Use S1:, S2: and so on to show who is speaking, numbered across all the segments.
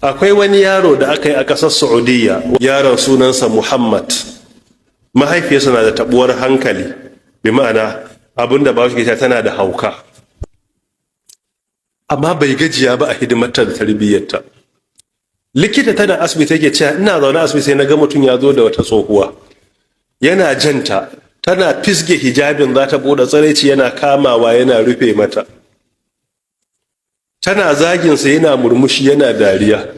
S1: akwai wani yaro da aka yi a ƙasar Saudiya, yaron sunansa Muhammad. Mahaifiyarsa na da tabuwar hankali, bi ma'ana abinda ba shi tana da hauka, amma bai gajiya ba a hidimarta da tarbiyyarta. Likita tana asibiti yake cewa ina zaune asibiti sai na ga mutum ya zo da wata tsohuwa yana janta, tana fisge hijabin za ta bude tsaraici, yana kamawa yana rufe mata, tana zaginsa yana murmushi yana dariya,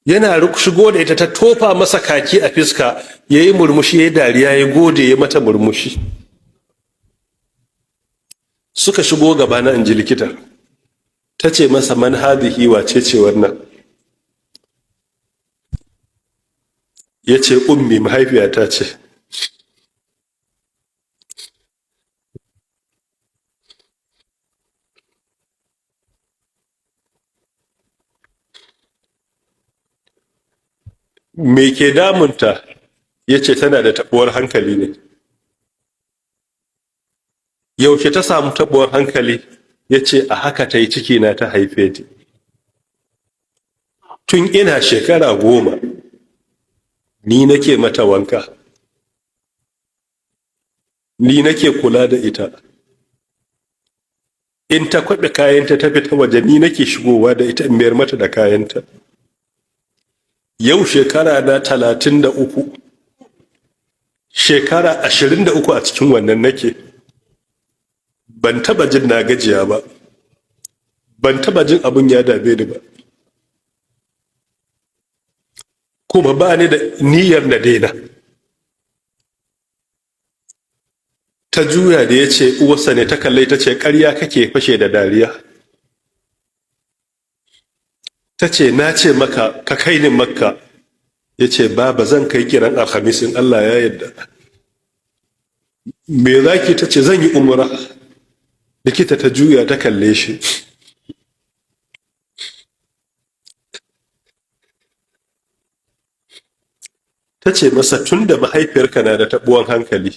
S1: yana shigo da ita ta tofa masa kaki a fiska, ya yi murmushi ya yi dariya ya gode ya mata murmushi. Suka shigo gaba na inji likita, ta ce masa man hadihi wace ce wannan? Ya ce ummi, mahaifiyata ce. Me ke damunta? Ya ce tana da tabuwar hankali ne. Yaushe ta samu tabuwar hankali? Ya ce a haka ta yi ciki na ta haife ta. Tun ina shekara 10 ni nake mata wanka, ni nake kula da ita, in ta kwaɓe kayanta ta fita waje ni nake shigowa da ita in mayar mata da kayanta. Yau shekara na 33, shekara 23 a cikin wannan nake. Ban taba jin na gajiya ba, ban taba jin abun ya dame ni ba, kuma ba ni da niyyar na daina. Ta juya da ya ce uwarsa ne, ta kalle ta ce ƙarya kake, fashe da dariya. Ta ce na ce maka ka kai ni Makka. Ya ce baba zan kai kiran Alhamis in Allah ya yarda. Me zaki? ta ce zan yi umra. Likita ta juya ta kalle shi. Ta ce masa tun da mahaifiyarka na da tabuwan hankali,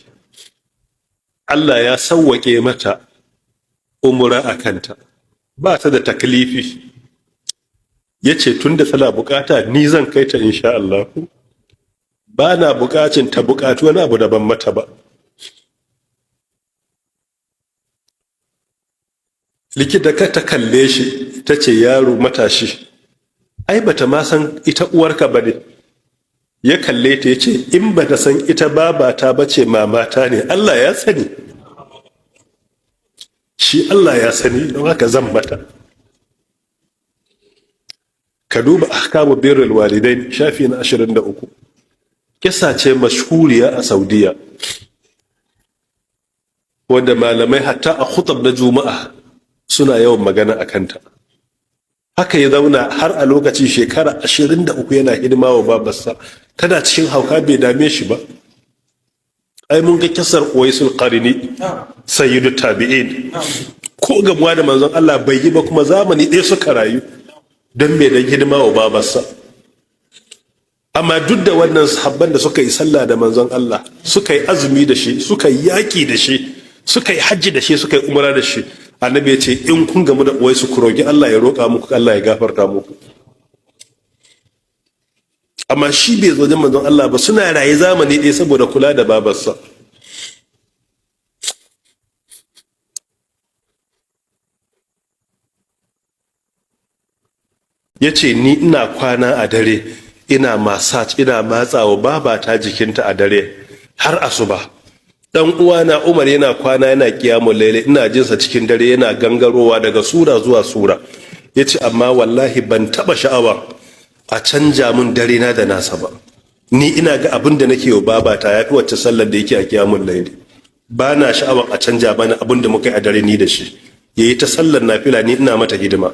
S1: Allah ya sawwake mata umra a kanta, ba ta da taklifi. Ya ce tun da tana bukata ni zan kai ta insha Allah, ba na bukacin ta bukatu wani abu daban mata ba. Likita ka ta kalle shi ta ce yaro matashi, ai bata ma san ita uwarka ba ne. Ya kalle ta ya ce in bata san ita babata ba ce mamata ne, Allah ya sani, shi Allah ya sani, don haka zan mata. Ka duba ahkamu birrul walidain shafi na 23. Kisa ce mashhuriya a Saudiya, wanda malamai hatta a khutab na Juma'a suna yawan magana a kanta. Haka ya zauna har a lokaci shekara 23 yana hidima wa babarsa, tana cikin hauka bai dame shi ba. Ai mun ga kisar Uwaisul Qarini, sayyidu tabi'in, ko gamuwa da manzon Allah bai yi ba, kuma zamani ɗaya suka rayu. Don me dan hidima wa babarsa. Amma duk da wannan sahabban da suka yi sallah da manzon Allah, suka yi azumi da shi, suka yi yaƙi da shi, suka yi hajji da shi, suka yi umra da shi, annabi ya ce in kun gamu da Uwaisu ku roki Allah ya roƙa muku, Allah ya gafarta muku. Amma shi bai zo da manzon Allah ba, suna raye zamani ɗaya saboda kula da babarsa. Ya ce ni ina kwana a dare, ina massage, ina matsawa babata jikinta a dare har asuba. Dan uwana Umar yana kwana yana kiyamul laili, ina jinsa cikin dare yana gangarowa daga sura zuwa sura. Ya ce amma wallahi ban taba sha'awa a canja mun dare na da nasa ba. Ni ina ga abin da nake wa babata yafi wacce sallar da yake a kiyamul laili. Ba na sha'awar a canja bana abin da muka yi a dare ni da shi. Yayi ta sallar nafila, ni ina mata hidima.